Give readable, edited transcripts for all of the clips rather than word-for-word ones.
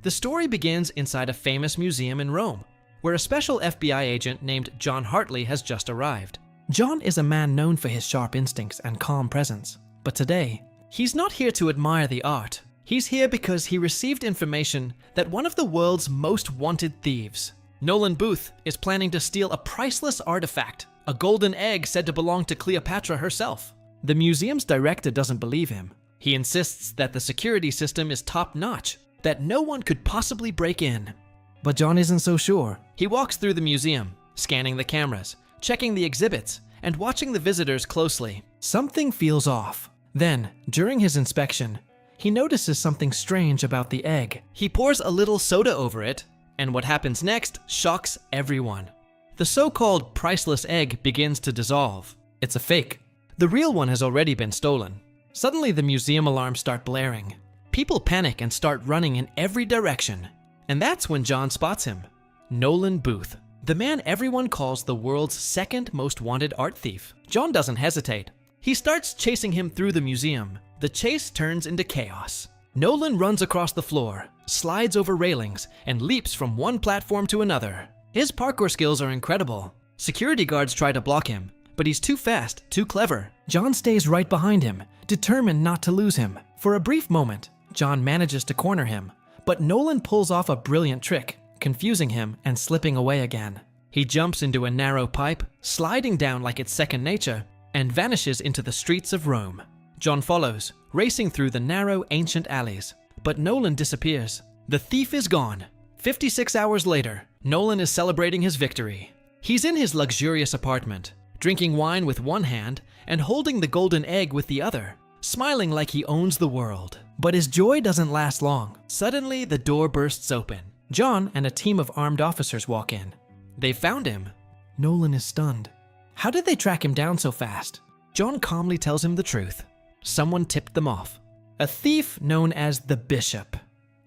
The story begins inside a famous museum in Rome, where a special FBI agent named John Hartley has just arrived. John is a man known for his sharp instincts and calm presence, but today, he's not here to admire the art. He's here because he received information that one of the world's most wanted thieves, Nolan Booth, is planning to steal a priceless artifact, a golden egg said to belong to Cleopatra herself. The museum's director doesn't believe him. He insists that the security system is top-notch, that no one could possibly break in. But John isn't so sure. He walks through the museum, scanning the cameras, checking the exhibits, and watching the visitors closely. Something feels off. Then, during his inspection, he notices something strange about the egg. He pours a little soda over it, and what happens next shocks everyone. The so-called priceless egg begins to dissolve. It's a fake. The real one has already been stolen. Suddenly, the museum alarms start blaring. People panic and start running in every direction. And that's when John spots him. Nolan Booth, the man everyone calls the world's second most wanted art thief. John doesn't hesitate. He starts chasing him through the museum. The chase turns into chaos. Nolan runs across the floor, slides over railings, and leaps from one platform to another. His parkour skills are incredible. Security guards try to block him, but he's too fast, too clever. John stays right behind him, determined not to lose him. For a brief moment, John manages to corner him, but Nolan pulls off a brilliant trick, confusing him and slipping away again. He jumps into a narrow pipe, sliding down like it's second nature, and vanishes into the streets of Rome. John follows, racing through the narrow, ancient alleys, but Nolan disappears. The thief is gone. 56 hours later, Nolan is celebrating his victory. He's in his luxurious apartment, drinking wine with one hand and holding the golden egg with the other, smiling like he owns the world. But his joy doesn't last long. Suddenly, the door bursts open. John and a team of armed officers walk in. They found him. Nolan is stunned. How did they track him down so fast? John calmly tells him the truth. Someone tipped them off. A thief known as the Bishop.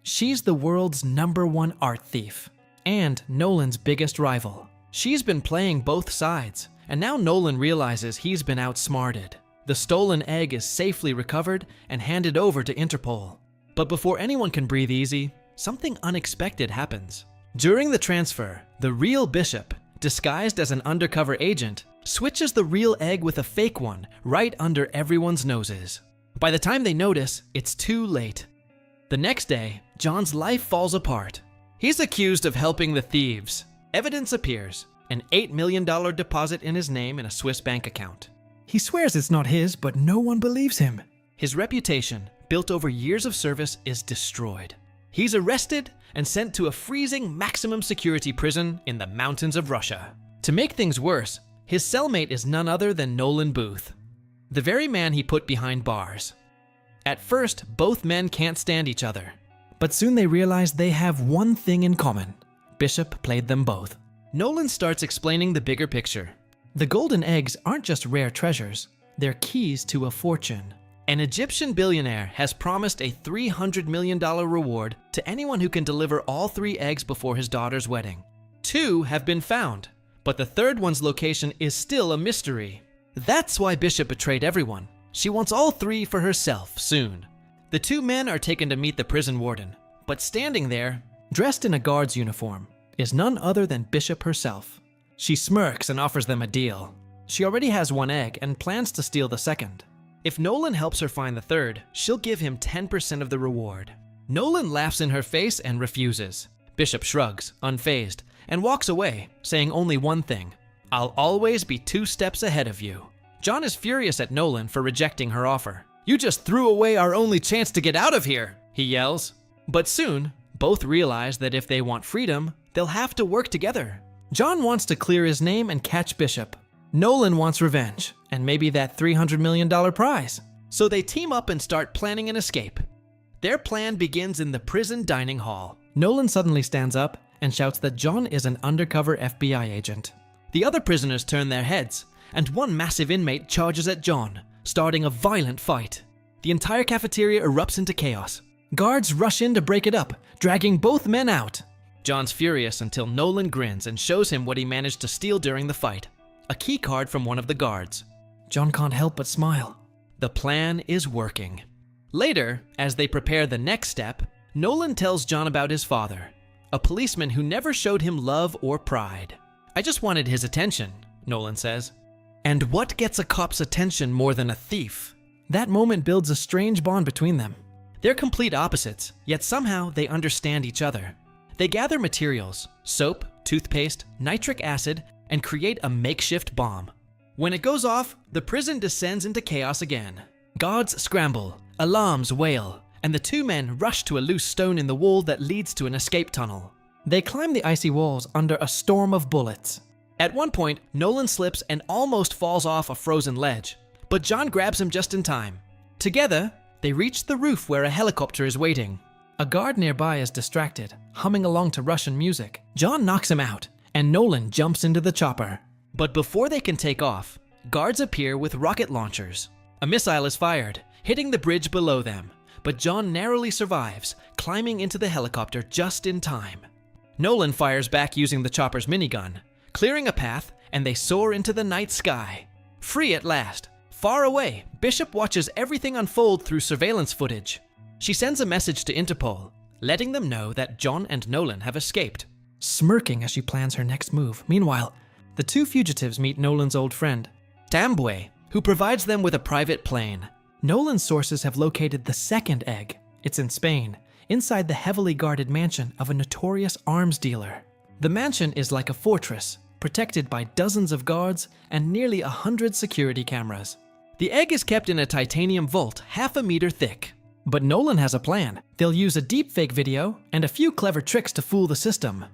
She's the world's #1 art thief, and Nolan's biggest rival. She's been playing both sides, and now Nolan realizes he's been outsmarted. The stolen egg is safely recovered and handed over to Interpol. But before anyone can breathe easy, something unexpected happens. During the transfer, the real Bishop, disguised as an undercover agent, switches the real egg with a fake one right under everyone's noses. By the time they notice, it's too late. The next day, John's life falls apart. He's accused of helping the thieves. Evidence appears, an $8 million deposit in his name in a Swiss bank account. He swears it's not his, but no one believes him. His reputation, built over years of service, is destroyed. He's arrested and sent to a freezing maximum security prison in the mountains of Russia. To make things worse, his cellmate is none other than Nolan Booth, the very man he put behind bars. At first, both men can't stand each other, but soon they realize they have one thing in common. Bishop played them both. Nolan starts explaining the bigger picture. The golden eggs aren't just rare treasures, they're keys to a fortune. An Egyptian billionaire has promised a $300 million reward to anyone who can deliver all 3 eggs before his daughter's wedding. 2 have been found, but the third one's location is still a mystery. That's why Bishop betrayed everyone. She wants all 3 for herself soon. The 2 men are taken to meet the prison warden, but standing there, dressed in a guard's uniform, is none other than Bishop herself. She smirks and offers them a deal. She already has 1 egg and plans to steal the second. If Nolan helps her find the third, she'll give him 10% of the reward. Nolan laughs in her face and refuses. Bishop shrugs, unfazed, and walks away, saying only one thing: "I'll always be 2 steps ahead of you." John is furious at Nolan for rejecting her offer. "You just threw away our only chance to get out of here," he yells. But soon, both realize that if they want freedom, they'll have to work together. John wants to clear his name and catch Bishop. Nolan wants revenge, and maybe that $300 million prize. So they team up and start planning an escape. Their plan begins in the prison dining hall. Nolan suddenly stands up and shouts that John is an undercover FBI agent. The other prisoners turn their heads, and one massive inmate charges at John, starting a violent fight. The entire cafeteria erupts into chaos. Guards rush in to break it up, dragging both men out. John's furious until Nolan grins and shows him what he managed to steal during the fight: a key card from one of the guards. John can't help but smile. The plan is working. Later, as they prepare the next step, Nolan tells John about his father, a policeman who never showed him love or pride. "I just wanted his attention," Nolan says. And what gets a cop's attention more than a thief? That moment builds a strange bond between them. They're complete opposites, yet somehow they understand each other. They gather materials, soap, toothpaste, nitric acid, and create a makeshift bomb. When it goes off, the prison descends into chaos again. Guards scramble, alarms wail, and the two men rush to a loose stone in the wall that leads to an escape tunnel. They climb the icy walls under a storm of bullets. At one point, Nolan slips and almost falls off a frozen ledge, but John grabs him just in time. Together, they reach the roof where a helicopter is waiting. A guard nearby is distracted, humming along to Russian music. John knocks him out, and Nolan jumps into the chopper. But before they can take off, guards appear with rocket launchers. A missile is fired, hitting the bridge below them, but John narrowly survives, climbing into the helicopter just in time. Nolan fires back using the chopper's minigun, clearing a path, and they soar into the night sky. Free at last. Far away, Bishop watches everything unfold through surveillance footage. She sends a message to Interpol, letting them know that John and Nolan have escaped. Smirking as she plans her next move. Meanwhile, the two fugitives meet Nolan's old friend, Tambwe, who provides them with a private plane. Nolan's sources have located the second egg. It's in Spain, inside the heavily guarded mansion of a notorious arms dealer. The mansion is like a fortress, protected by dozens of guards and nearly 100 security cameras. The egg is kept in a titanium vault half a meter thick. But Nolan has a plan. They'll use a deepfake video and a few clever tricks to fool the system.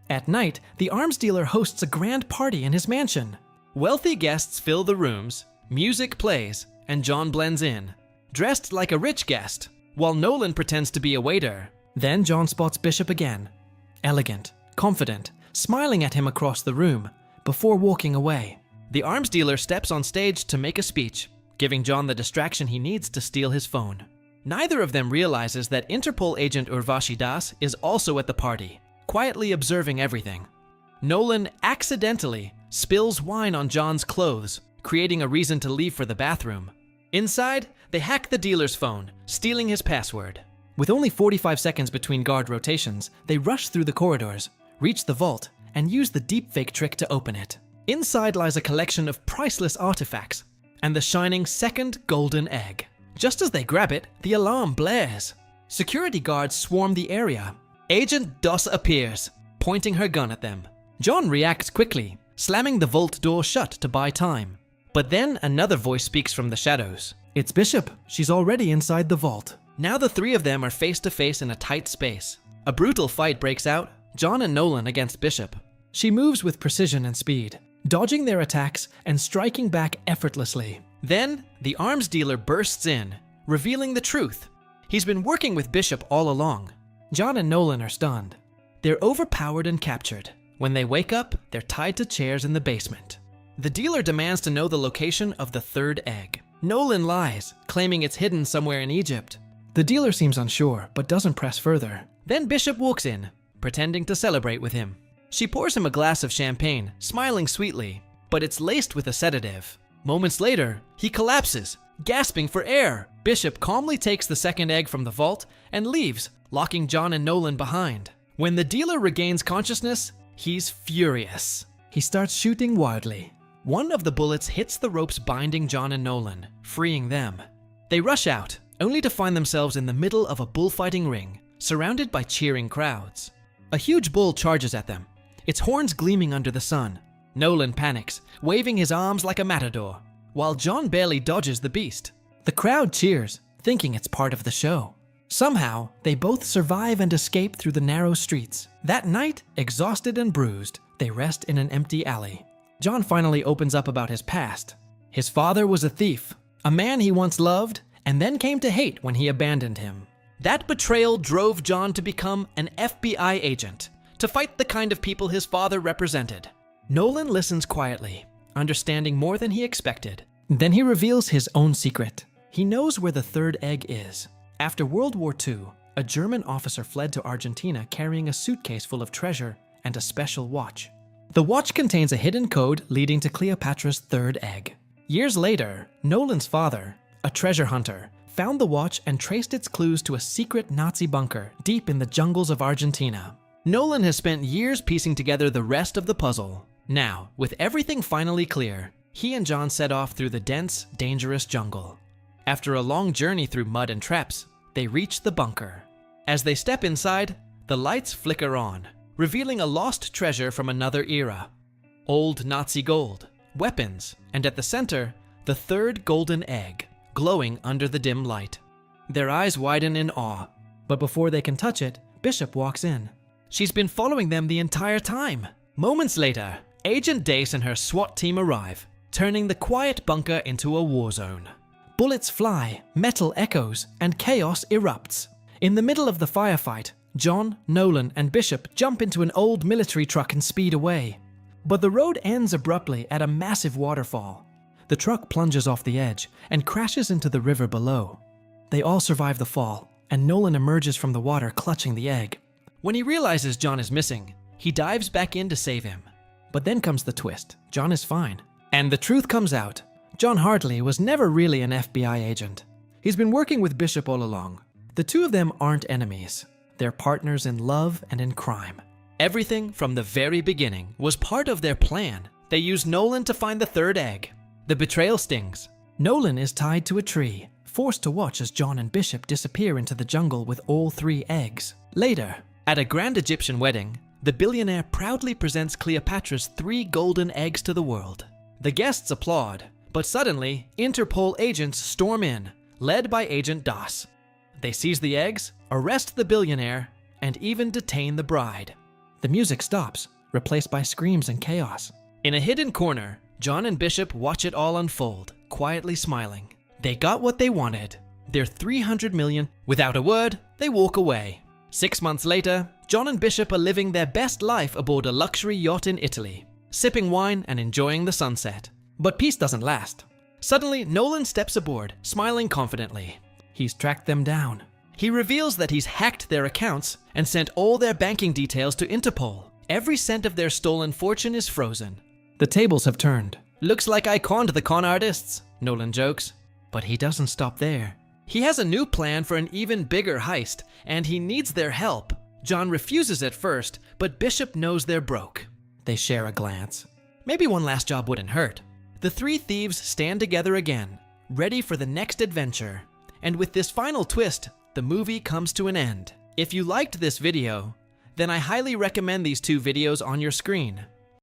At night, the arms dealer hosts a grand party in his mansion. Wealthy guests fill the rooms, music plays, and John blends in, dressed like a rich guest, while Nolan pretends to be a waiter. Then John spots Bishop again, elegant, confident, smiling at him across the room, before walking away. The arms dealer steps on stage to make a speech, giving John the distraction he needs to steal his phone. Neither of them realizes that Interpol agent Urvashi Das is also at the party, quietly observing everything. Nolan accidentally spills wine on John's clothes, creating a reason to leave for the bathroom. Inside, they hack the dealer's phone, stealing his password. With only 45 seconds between guard rotations, they rush through the corridors, reach the vault, and use the deepfake trick to open it. Inside lies a collection of priceless artifacts, and the shining second golden egg. Just as they grab it, the alarm blares. Security guards swarm the area. Agent Doss appears, pointing her gun at them. John reacts quickly, slamming the vault door shut to buy time. But then another voice speaks from the shadows. It's Bishop. She's already inside the vault. Now the three of them are face to face in a tight space. A brutal fight breaks out, John and Nolan against Bishop. She moves with precision and speed, dodging their attacks and striking back effortlessly. Then, the arms dealer bursts in, revealing the truth. He's been working with Bishop all along. John and Nolan are stunned. They're overpowered and captured. When they wake up, they're tied to chairs in the basement. The dealer demands to know the location of the third egg. Nolan lies, claiming it's hidden somewhere in Egypt. The dealer seems unsure, but doesn't press further. Then Bishop walks in, pretending to celebrate with him. She pours him a glass of champagne, smiling sweetly, but it's laced with a sedative. Moments later, he collapses, gasping for air. Bishop calmly takes the second egg from the vault and leaves, locking John and Nolan behind. When the dealer regains consciousness, he's furious. He starts shooting wildly. One of the bullets hits the ropes binding John and Nolan, freeing them. They rush out, only to find themselves in the middle of a bullfighting ring, surrounded by cheering crowds. A huge bull charges at them, its horns gleaming under the sun. Nolan panics, waving his arms like a matador, while John barely dodges the beast. The crowd cheers, thinking it's part of the show. Somehow, they both survive and escape through the narrow streets. That night, exhausted and bruised, they rest in an empty alley. John finally opens up about his past. His father was a thief, a man he once loved, and then came to hate when he abandoned him. That betrayal drove John to become an FBI agent, to fight the kind of people his father represented. Nolan listens quietly, understanding more than he expected. Then he reveals his own secret. He knows where the third egg is. After World War II, a German officer fled to Argentina carrying a suitcase full of treasure and a special watch. The watch contains a hidden code leading to Cleopatra's third egg. Years later, Nolan's father, a treasure hunter, found the watch and traced its clues to a secret Nazi bunker deep in the jungles of Argentina. Nolan has spent years piecing together the rest of the puzzle. Now, with everything finally clear, he and John set off through the dense, dangerous jungle. After a long journey through mud and traps, they reach the bunker. As they step inside, the lights flicker on, revealing a lost treasure from another era. Old Nazi gold, weapons, and at the center, the third golden egg, glowing under the dim light. Their eyes widen in awe, but before they can touch it, Bishop walks in. She's been following them the entire time. Moments later, Agent Dace and her SWAT team arrive, turning the quiet bunker into a war zone. Bullets fly, metal echoes, and chaos erupts. In the middle of the firefight, John, Nolan, and Bishop jump into an old military truck and speed away. But the road ends abruptly at a massive waterfall. The truck plunges off the edge and crashes into the river below. They all survive the fall, and Nolan emerges from the water clutching the egg. When he realizes John is missing, he dives back in to save him. But then comes the twist. John is fine. And the truth comes out. John Hartley was never really an FBI agent. He's been working with Bishop all along. The two of them aren't enemies. They're partners in love and in crime. Everything from the very beginning was part of their plan. They used Nolan to find the third egg. The betrayal stings. Nolan is tied to a tree, forced to watch as John and Bishop disappear into the jungle with all 3 eggs. Later, at a grand Egyptian wedding, the billionaire proudly presents Cleopatra's 3 golden eggs to the world. The guests applaud, but suddenly, Interpol agents storm in, led by Agent Das. They seize the eggs, arrest the billionaire, and even detain the bride. The music stops, replaced by screams and chaos. In a hidden corner, John and Bishop watch it all unfold, quietly smiling. They got what they wanted. Their $300 million. Without a word, they walk away. 6 months later, John and Bishop are living their best life aboard a luxury yacht in Italy, sipping wine and enjoying the sunset. But peace doesn't last. Suddenly, Nolan steps aboard, smiling confidently. He's tracked them down. He reveals that he's hacked their accounts and sent all their banking details to Interpol. Every cent of their stolen fortune is frozen. The tables have turned. Looks like I conned the con artists, Nolan jokes. But he doesn't stop there. He has a new plan for an even bigger heist, and he needs their help. John refuses at first, but Bishop knows they're broke. They share a glance. Maybe one last job wouldn't hurt. The 3 thieves stand together again, ready for the next adventure. And with this final twist, the movie comes to an end. If you liked this video, then I highly recommend these 2 videos on your screen.